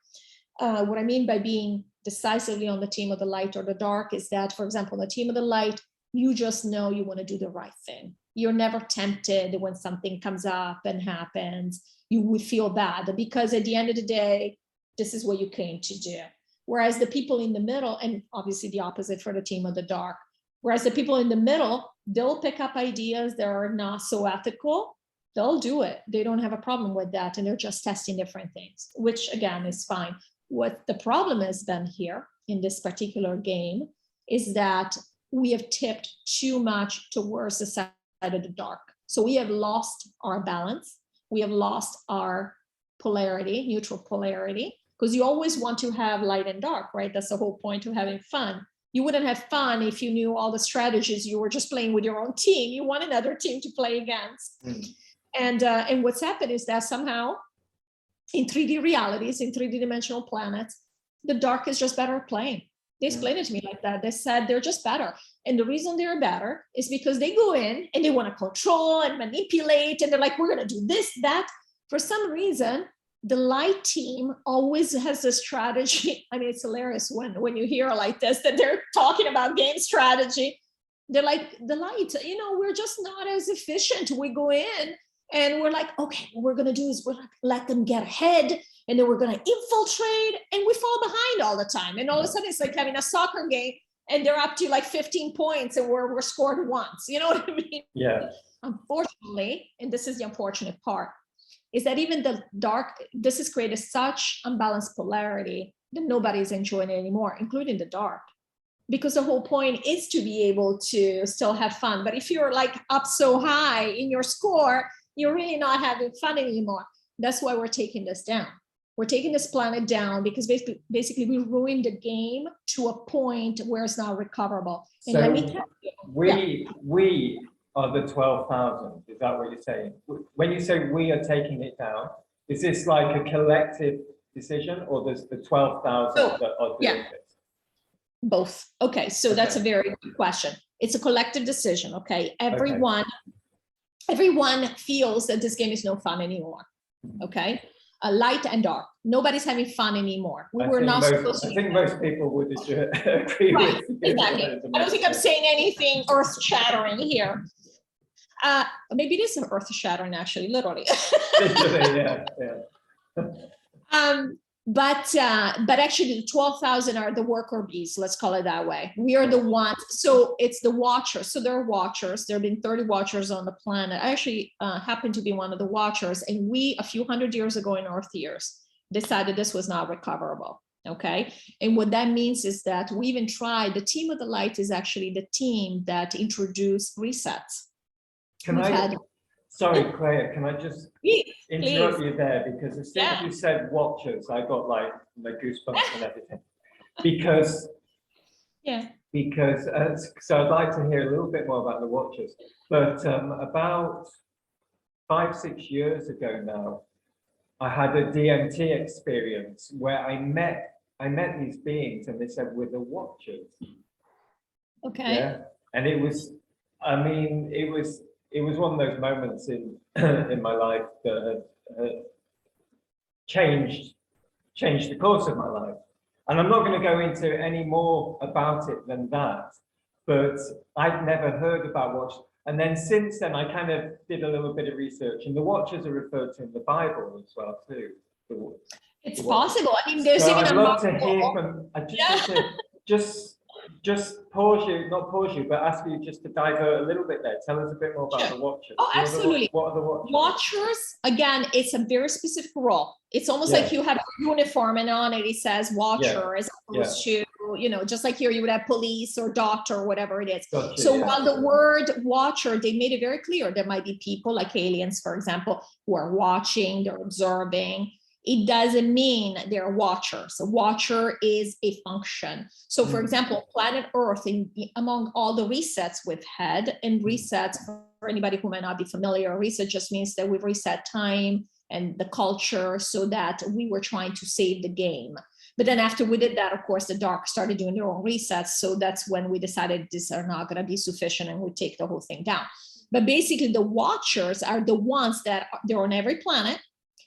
What I mean by being decisively on the team of the light or the dark is that, for example, on the team of the light, you just know you want to do the right thing. You're never tempted when something comes up and happens. You would feel bad because at the end of the day, this is what you came to do. Whereas the people in the middle, and obviously the opposite for the team of the dark, whereas the people in the middle, they'll pick up ideas that are not so ethical. They'll do it. They don't have a problem with that. And they're just testing different things, which again is fine. What the problem has been here in this particular game is that we have tipped too much towards the side of the dark. So we have lost our balance. We have lost our polarity, neutral polarity, because you always want to have light and dark, right? That's the whole point of having fun. You wouldn't have fun if you knew all the strategies. You were just playing with your own team. You want another team to play against. And what's happened is that somehow in 3D realities, in 3D dimensional planets, the dark is just better at playing. They explained it to me like that. They said they're just better. And the reason they're better is because they go in and they want to control and manipulate. And they're like, we're going to do this, that. For some reason, the light team always has a strategy. I mean, it's hilarious when you hear like this, that they're talking about game strategy. They're like, the light, we're just not as efficient. We go in and we're like, okay, what we're going to do is we're going to let them get ahead. And then we're going to infiltrate and we fall behind all the time. And all of a sudden it's like having a soccer game and they're up to like 15 points and we're scored once. You know what I mean? Yeah. Unfortunately, and this is the unfortunate part, is that even the dark, this has created such unbalanced polarity that nobody's enjoying it anymore, including the dark. Because the whole point is to be able to still have fun. But if you're like up so high in your score, you're really not having fun anymore. That's why we're taking this down. We're taking this planet down because basically we ruined the game to a point where it's not recoverable. And so let me tell you, we are the 12,000. Is that what you're saying? When you say we are taking it down, is this like a collective decision, or there's the 12,000 that are doing this? Both. Okay, so that's a very good question. It's a collective decision. Okay, everyone feels that this game is no fun anymore. Okay, light and dark. Nobody's having fun anymore. I think most people would agree with you. Exactly. I don't think I'm saying anything earth-shattering here. Maybe it is earth-shattering, actually, literally. Literally, yeah. But actually the 12,000 are the worker bees, let's call it that way. We are the ones, so it's the watchers. So there are watchers. There have been 30 watchers on the planet. I actually happen to be one of the watchers, and we, a few hundred years ago in Earth years, decided this was not recoverable. Okay, and what that means is that we even tried, the team of the light is actually the team that introduced resets. Sorry, Clea, can I just interrupt you there? Because as soon as you said watchers, I got like my goosebumps and everything. Because so I'd like to hear a little bit more about the watchers. But about 5-6 years ago now, I had a DMT experience where I met these beings, and they said, we're the watchers. Okay. Yeah. And it was, I mean, it was one of those moments in my life that had changed the course of my life. And I'm not going to go into any more about it than that, but I'd never heard about watchers. And then since then, I kind of did a little bit of research, and the watchers are referred to in the Bible as well too. It's possible. I mean, there's even I'd love to hear from. I just want to just pause you, not pause you, but ask you just to divert a little bit there. Tell us a bit more about the watchers. Oh, absolutely. What are the watchers? Watchers, again, it's a very specific role. It's almost like you have a uniform, and on it says watcher, as opposed to, just like here you would have police or doctor or whatever it is. Gotcha, so while the word watcher, they made it very clear, there might be people like aliens, for example, who are watching, they're observing. It doesn't mean they're watchers. A watcher is a function. So for example, planet Earth, among all the resets we've had, and resets, for anybody who might not be familiar, reset just means that we've reset time and the culture so that we were trying to save the game. But then after we did that, of course, the dark started doing their own resets. So that's when we decided these are not going to be sufficient, and we take the whole thing down. But basically the watchers are the ones that they're on every planet.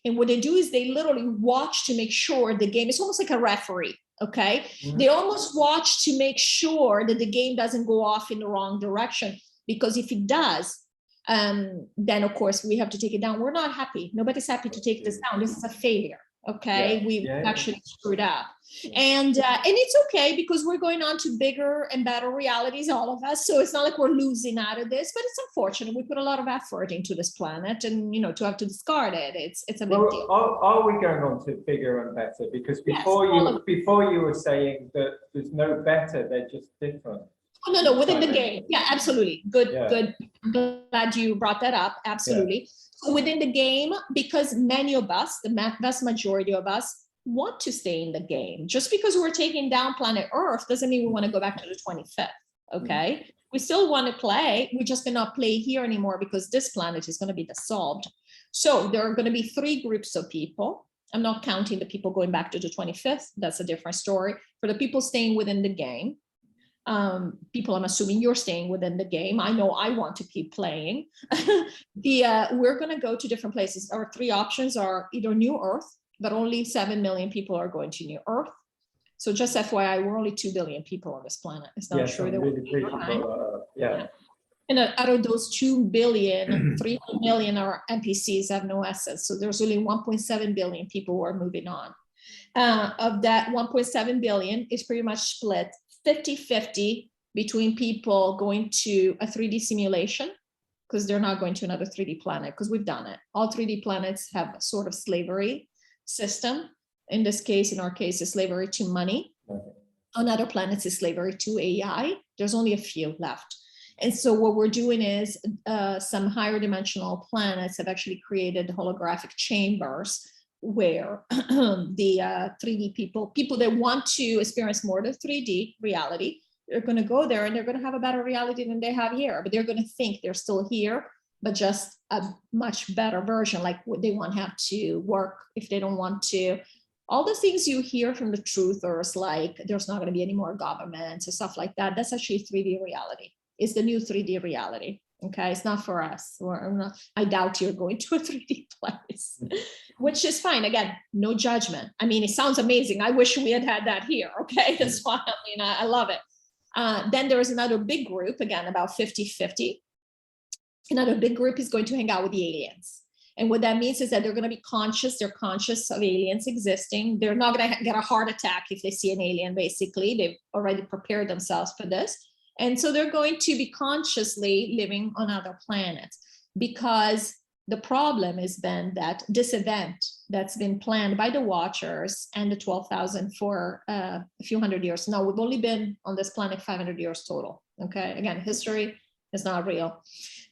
And what they do is they literally watch to make sure the game is almost like a referee, okay? Mm-hmm. They almost watch to make sure that the game doesn't go off in the wrong direction, because if it does, then of course we have to take it down. We're not happy. Nobody's happy to take this down. This is a failure, okay? We've actually screwed up. And it's okay, because we're going on to bigger and better realities, all of us. So it's not like we're losing out of this, but it's unfortunate. We put a lot of effort into this planet, and to have to discard it, it's a big deal. Are we going on to bigger and better? Because before you were saying that there's no better, they're just different. Oh, no, within the game. Yeah, absolutely. Good. Glad you brought that up. Absolutely. Yeah. So within the game, because many of us, the vast majority of us, want to stay in the game. Just because we're taking down planet Earth doesn't mean we want to go back to the 25th, okay? Mm-hmm. We still want to play. We just cannot play here anymore because this planet is going to be dissolved. So there are going to be 3 groups of people. I'm not counting the people going back to the 25th. That's a different story. For the people staying within the game, people, I'm assuming you're staying within the game. I know I want to keep playing. We're going to go to different places. Our 3 options are either New Earth, but only 7 million people are going to New Earth. So just FYI, we're only 2 billion people on this planet. It's not true that we're And out of those 2 billion, 3 million are NPCs, have no assets. So there's only 1.7 billion people who are moving on. Of that 1.7 billion is pretty much split 50-50 between people going to a 3D simulation because they're not going to another 3D planet, because we've done it. All 3D planets have a sort of slavery system. In this case, in our case, it's slavery to money. Okay. On other planets, it's slavery to AI. There's only a few left. And so what we're doing is some higher dimensional planets have actually created holographic chambers where the 3D people that want to experience more of the 3D reality, they're going to go there and they're going to have a better reality than they have here, but they're going to think they're still here, but just a much better version, like they won't have to work if they don't want to. All the things you hear from the truthers, like there's not going to be any more governments and stuff like that, that's actually 3D reality. It's the new 3D reality. Okay, it's not for us. I doubt you're going to a 3D place, which is fine. Again, no judgment. I mean, it sounds amazing. I wish we had that here. Okay, that's why I love it. Then there is another big group, again, about 50-50. Another big group is going to hang out with the aliens. And what that means is that they're going to be conscious. They're conscious of aliens existing. They're not going to get a heart attack if they see an alien, basically. They've already prepared themselves for this. And so they're going to be consciously living on other planets, because the problem has been that this event that's been planned by the Watchers and the 12,000 for a few hundred years. Now, we've only been on this planet 500 years total. Okay, again, history is not real.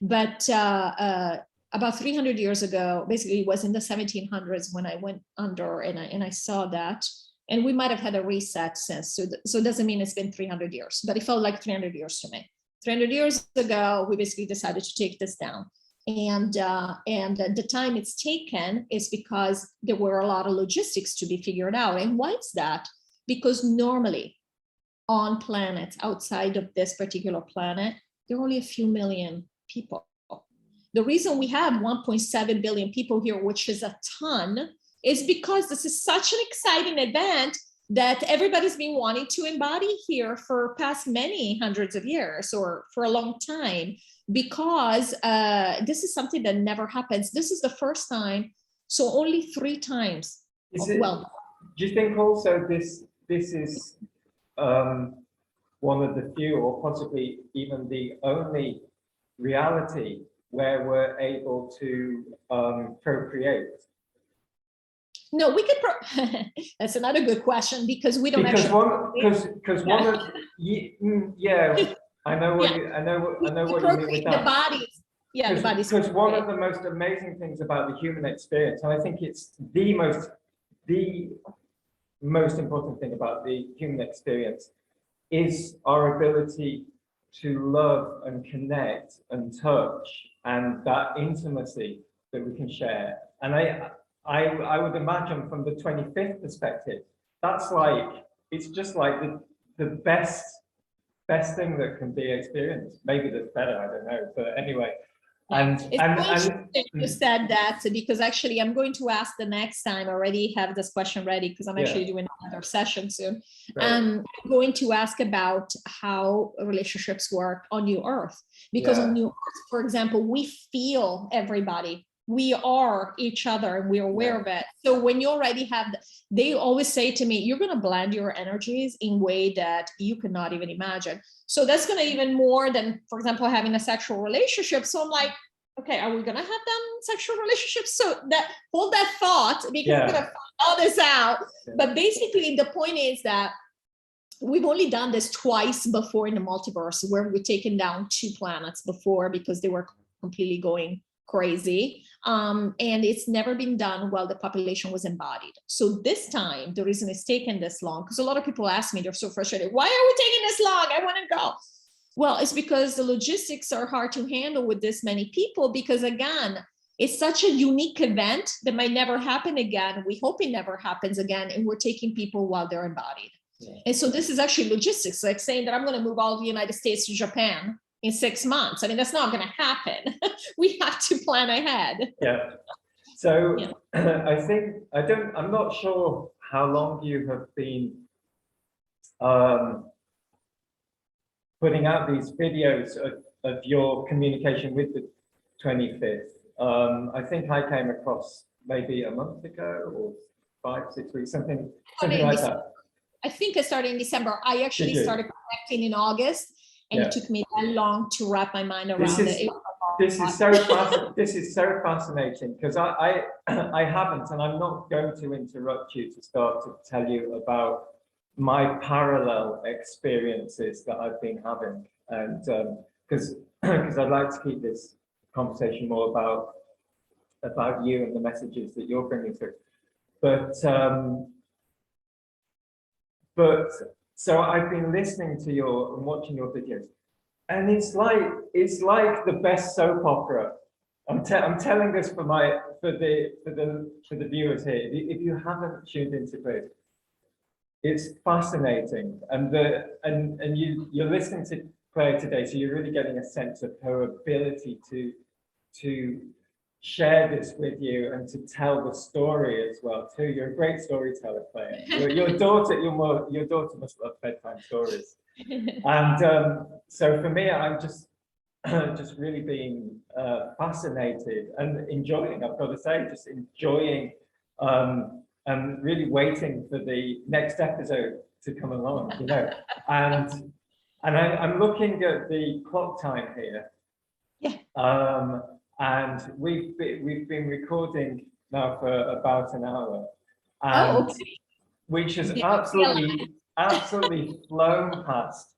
But about 300 years ago, basically it was in the 1700s when I went under and I saw that. And we might have had a reset since, so it doesn't mean it's been 300 years, but it felt like 300 years to me. 300 years ago, we basically decided to take this down. And the time it's taken is because there were a lot of logistics to be figured out. And why is that? Because normally on planets outside of this particular planet, there are only a few million people. The reason we have 1.7 billion people here, which is a ton, is because this is such an exciting event that everybody's been wanting to embody here for past many hundreds of years or for a long time, because this is something that never happens. This is the first time, so only 3 times. Do you think also this is one of the few, or possibly even the only reality where we're able to procreate? No, we could. That's another good question, because we don't because actually. Because one of I know what you mean with that. The bodies. Yeah, the bodies. Because one of the most amazing things about the human experience, and I think it's the most important thing about the human experience, is our ability to love and connect and touch, and that intimacy that we can share. And I would imagine from the 25th perspective, that's like, it's just like the best thing that can be experienced. Maybe that's better, I don't know, but anyway. And you said that, because actually I'm going to ask the next time. I already have this question ready, because I'm actually doing another session soon. Right. I'm going to ask about how relationships work on New Earth, because on New Earth, for example, we feel everybody. We are each other and we're aware of it. So when you already have, they always say to me, you're going to blend your energies in a way that you cannot even imagine. So that's going to even more than, for example, having a sexual relationship. So I'm like, okay, are we going to have them sexual relationships? So that, hold that thought, because we're going to find all this out. Yeah. But basically the point is that we've only done this twice before in the multiverse, where we've taken down 2 planets before because they were completely going crazy. And it's never been done while the population was embodied. So this time, the reason it's taken this long, because a lot of people ask me, they're so frustrated, why are we taking this long? I want to go. Well, it's because the logistics are hard to handle with this many people, because again, it's such a unique event that might never happen again. We hope it never happens again. And we're taking people while they're embodied. Yeah. And so this is actually logistics, like saying that I'm going to move all of the United States to Japan in 6 months. I mean, that's not going to happen. We have to plan ahead. Yeah. So I think, I'm not sure how long you have been putting out these videos of your communication with the 25th. I think I came across maybe a month ago or 5-6 weeks, something like that. I think I started in December. I actually started connecting in August. And it took me that long to wrap my mind around it. This is so fascinating because I haven't, and I'm not going to interrupt you to start to tell you about my parallel experiences that I've been having, and because I'd like to keep this conversation more about you and the messages that you're bringing through. But so I've been listening to your and watching your videos, and it's like the best soap opera. I'm telling this for the viewers here. If you haven't tuned into this, it's fascinating, and you're listening to Clea today, so you're really getting a sense of her ability to share this with you and to tell the story as well too. You're a great storyteller, Clea. Your daughter must love bedtime stories. And so for me, I'm just really being fascinated and enjoying, I've got to say, just enjoying and really waiting for the next episode to come along, you know. And I'm looking at the clock time here. Yeah. And we've been recording now for about an hour, and which has absolutely flown past.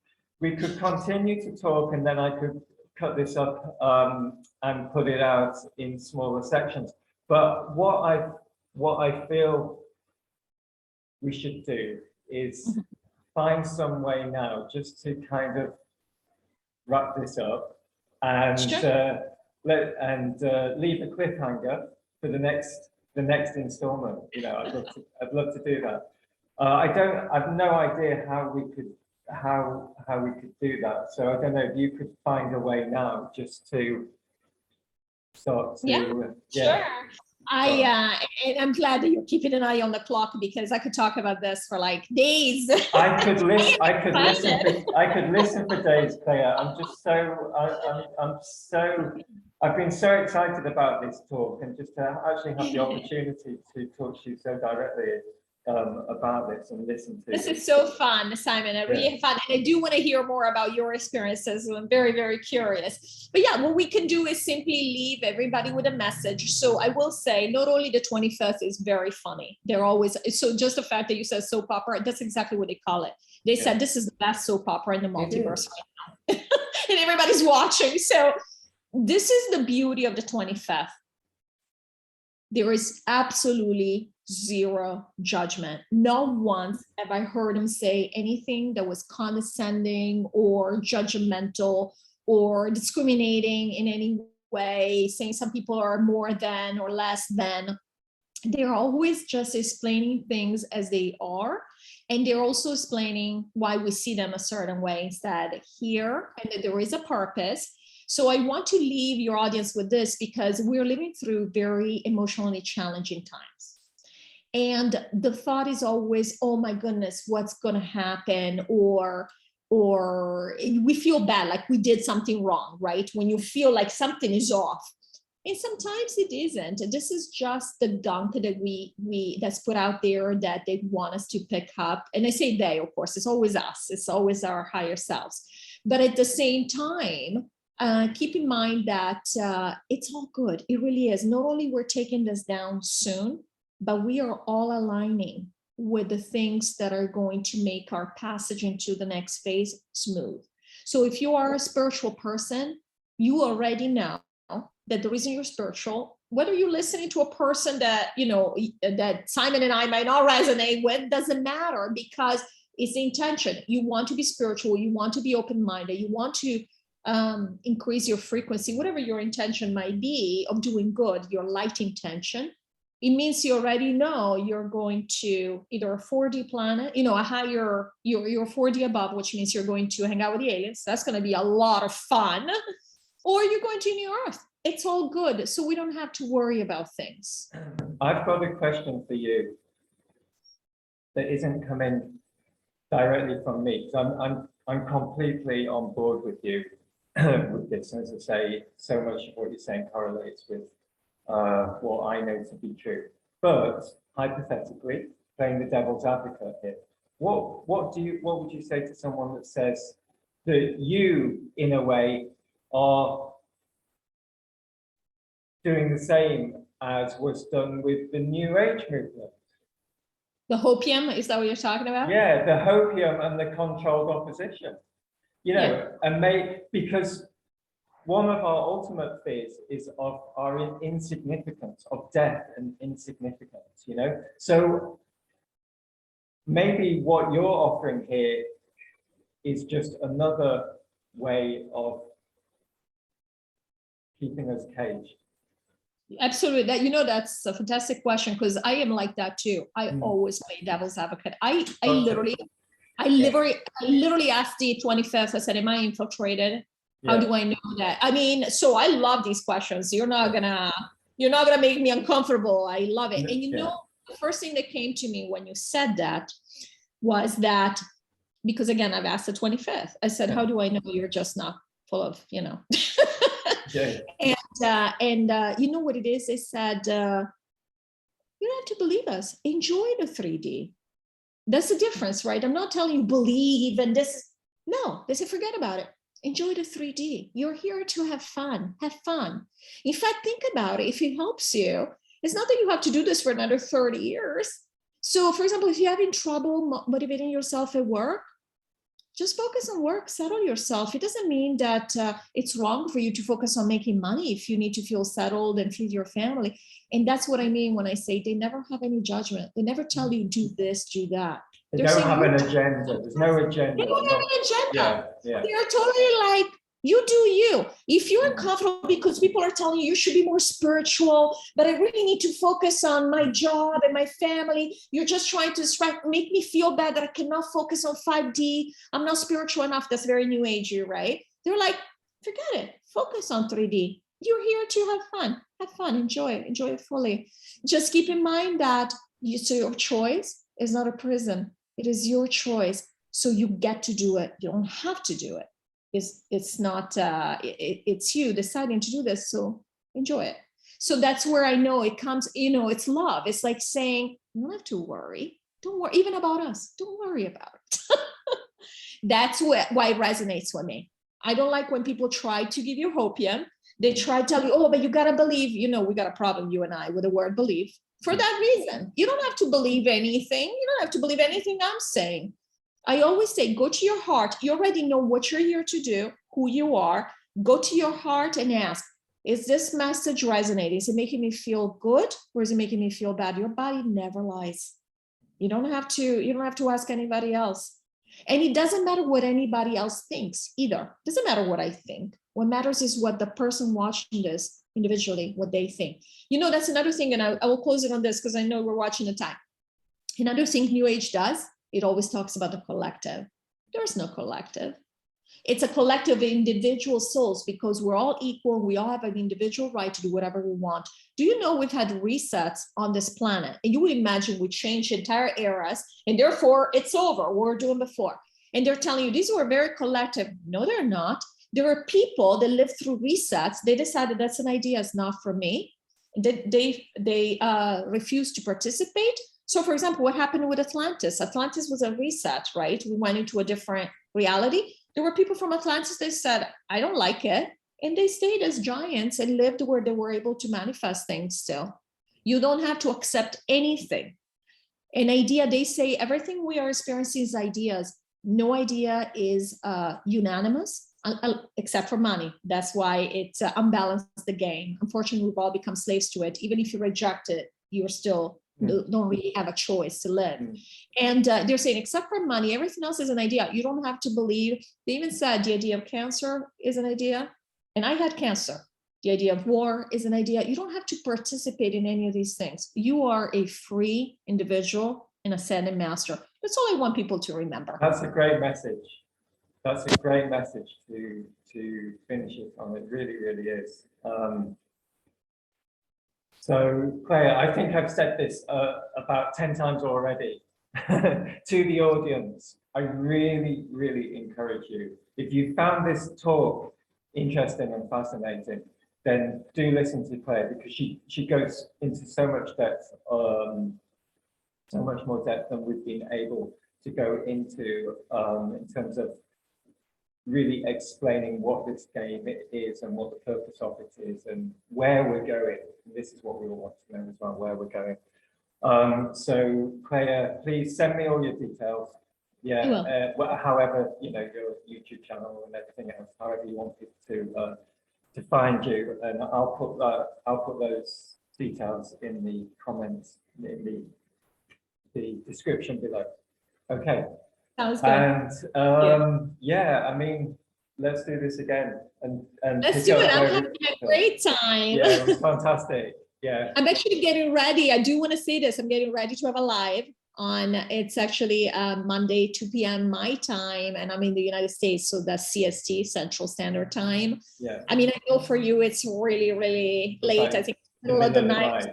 We could continue to talk, and then I could cut this up and put it out in smaller sections. But what I feel we should do is find some way now just to kind of wrap this up and leave a cliffhanger for the next installment. You know, I'd love to do that. I've no idea how we could do that. So I don't know if you could find a way now just to start to sure. I'm glad that you're keeping an eye on the clock, because I could talk about this for like days. I could listen for days, Clea. I've been so excited about this talk, and just to actually have the opportunity to talk to you so directly about this and listen to this. Is so fun, Simon. I really have fun. And I do want to hear more about your experiences. I'm very, very curious. But yeah, what we can do is simply leave everybody with a message. So I will say, not only the 25th is very funny. They're always, so just the fact that you said soap opera, that's exactly what they call it. They said this is the best soap opera in the multiverse right now. And everybody's watching. So this is the beauty of the 25th. There is absolutely zero judgment. Not once have I heard him say anything that was condescending or judgmental or discriminating in any way, saying some people are more than or less than. They're always just explaining things as they are. And they're also explaining why we see them a certain way instead here, and that there is a purpose. So I want to leave your audience with this, because we're living through very emotionally challenging times. And the thought is always, oh my goodness, what's going to happen? Or we feel bad, like we did something wrong, right? When you feel like something is off. And sometimes it isn't. This is just the gunk that that's put out there that they want us to pick up. And I say they, of course, it's always us. It's always our higher selves. But at the same time, keep in mind that it's all good. It really is. Not only we're taking this down soon, but we are all aligning with the things that are going to make our passage into the next phase smooth. So if you are a spiritual person, you already know that the reason you're spiritual, whether you're listening to a person that, you know, that Simon and I might not resonate with, doesn't matter, because it's the intention. You want to be spiritual, you want to be open-minded, you want to increase your frequency, whatever your intention might be of doing good, your light intention. It means you already know you're going to either a 4D planet, you know, a higher, you're 4D above, which means you're going to hang out with the aliens. That's going to be a lot of fun. Or you're going to New Earth. It's all good. So we don't have to worry about things. I've got a question for you that isn't coming directly from me. So I'm completely on board with you with this. As I say, so much of what you're saying correlates with what I know to be true. But hypothetically, playing the devil's advocate here, what would you say to someone that says that you, in a way, are doing the same as was done with the New Age movement. The hopium, is that what you're talking about? Yeah, the hopium and the controlled opposition. You know, and because one of our ultimate fears is of our insignificance, of death and insignificance, you know? So maybe what you're offering here is just another way of keeping us caged. Absolutely. That, you know, that's a fantastic question, because I am like that too. I always play devil's advocate. I literally asked the 25th, I said, am I infiltrated? How do I know that? I mean, so I love these questions. You're not gonna make me uncomfortable. I love it. And you know, the first thing that came to me when you said that was that, because again, I've asked the 25th, I said, how do I know you're just not full of, you know? And you know what it is? They said, you don't have to believe us. Enjoy the 3D. That's the difference, right? I'm not telling you believe and this. No, they say, forget about it. Enjoy the 3D. You're here to have fun. Have fun. In fact, think about it. If it helps you, it's not that you have to do this for another 30 years. So for example, if you're having trouble motivating yourself at work, just focus on work, settle yourself. It doesn't mean that it's wrong for you to focus on making money if you need to feel settled and feed your family. And that's what I mean when I say they never have any judgment. They never tell you do this, do that. They don't have an agenda. There's no agenda. They don't have an agenda. Yeah. They're totally like, you do you. If you're uncomfortable because people are telling you you should be more spiritual, but I really need to focus on my job and my family, you're just trying to make me feel bad that I cannot focus on 5D. I'm not spiritual enough. That's very new agey, right? They're like, forget it. Focus on 3D. You're here to have fun. Have fun. Enjoy it fully. Just keep in mind that your choice is not a prison. It is your choice. So you get to do it. You don't have to do it. It's not, it's you deciding to do this. So enjoy it. So that's where I know it comes, you know, it's love. It's like saying, you don't have to worry. Don't worry, even about us. Don't worry about it. That's why it resonates with me. I don't like when people try to give you hopium. They try to tell you, oh, but you got to believe, you know, we got a problem, you and I, with the word believe. For that reason, you don't have to believe anything. You don't have to believe anything I'm saying. I always say, go to your heart. You already know what you're here to do, who you are. Go to your heart and ask, is this message resonating? Is it making me feel good or is it making me feel bad? Your body never lies. You don't have to ask anybody else. And it doesn't matter what anybody else thinks either. It doesn't matter what I think. What matters is what the person watching this individually, what they think. You know, that's another thing, and I will close it on this because I know we're watching the time. Another thing New Age does, it always talks about the collective. There is no collective. It's a collective of individual souls because we're all equal. We all have an individual right to do whatever we want. Do you know we've had resets on this planet? And you would imagine we changed entire eras and therefore it's over. What we're doing before. And they're telling you these were very collective. No, they're not. There are people that lived through resets. They decided that's an idea, it's not for me. They refused to participate. So for example, what happened with Atlantis? Atlantis was a reset, right? We went into a different reality. There were people from Atlantis, they said, I don't like it. And they stayed as giants and lived where they were able to manifest things still. You don't have to accept anything. An idea, they say everything we are experiencing is ideas. No idea is unanimous, except for money. That's why it unbalanced the game. Unfortunately, we've all become slaves to it. Even if you reject it, you're still don't really have a choice to live. And they're saying, except for money, everything else is an idea. You don't have to believe. They even said the idea of cancer is an idea. And I had cancer. The idea of war is an idea. You don't have to participate in any of these things. You are a free individual and ascended master. That's all I want people to remember. That's a great message. That's a great message to finish it on. It really, really is. So, Clea, I think I've said this about 10 times already to the audience. I really, really encourage you. If you found this talk interesting and fascinating, then do listen to Clea because she goes into so much depth, so much more depth than we've been able to go into in terms of really explaining what this game is and what the purpose of it is and where we're going. This is what we all want to know as well, where we're going. So Clea, please send me all your details. Yeah, however, you know, your YouTube channel and everything else, however you want people to find you, and I'll put those details in the comments in the description below. Okay. Sounds good. And yeah, I mean, let's do this again and let's do it. I'm having a great time. Yeah, it was fantastic. Yeah. I'm actually getting ready. I do want to say this. I'm getting ready to have a live on, it's actually Monday, 2 p.m. my time, and I'm in the United States, so that's CST, Central Standard Time. Yeah. I mean, I know for you it's really, really late. I think it's middle of the night.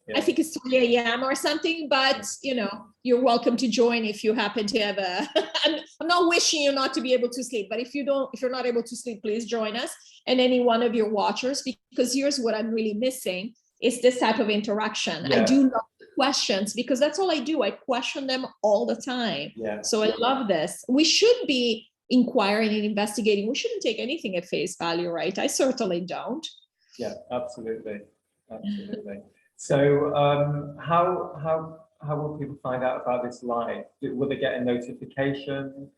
Yeah. I think it's 3 a.m. or something, but you know, you're welcome to join if you happen to have a, I'm not wishing you not to be able to sleep, but if you're not able to sleep, please join us and any one of your watchers, because here's what I'm really missing is this type of interaction. Yeah. I do love the questions because that's all I do. I question them all the time. Yeah. So I love this. We should be inquiring and investigating. We shouldn't take anything at face value, right? I certainly don't. Yeah, absolutely. Absolutely. So how will people find out about this live? Will they get a notification?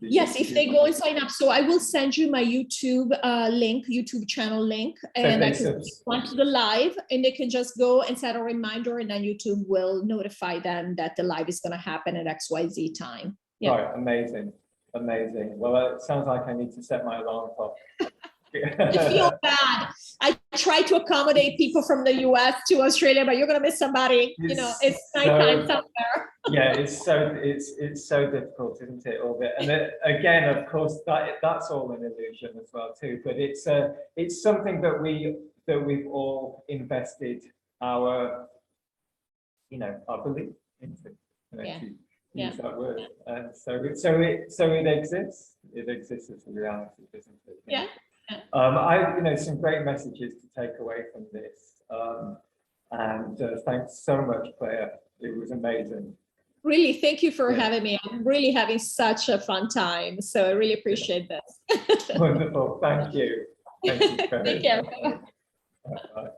Yes, if they go and sign up. So I will send you my YouTube link, YouTube channel link, and I can go to the live, and they can just go and set a reminder, and then YouTube will notify them that the live is going to happen at XYZ time. Yeah. Right, amazing, amazing. Well, it sounds like I need to set my alarm clock. I feel bad. I try to accommodate people from the US to Australia, but you're gonna miss somebody. You know, it's nighttime somewhere. Yeah, it's so difficult, isn't it? All bit. And then, again, of course, that's all an illusion as well too. But it's something that we've all invested our belief into. To use that word. And so it exists. It exists as a reality, doesn't it? Yeah. Some great messages to take away from this, and thanks so much, Clea. It was amazing. Really, thank you for having me. I'm really having such a fun time, so I really appreciate this. Wonderful, thank you. Thank you. Take care. Bye.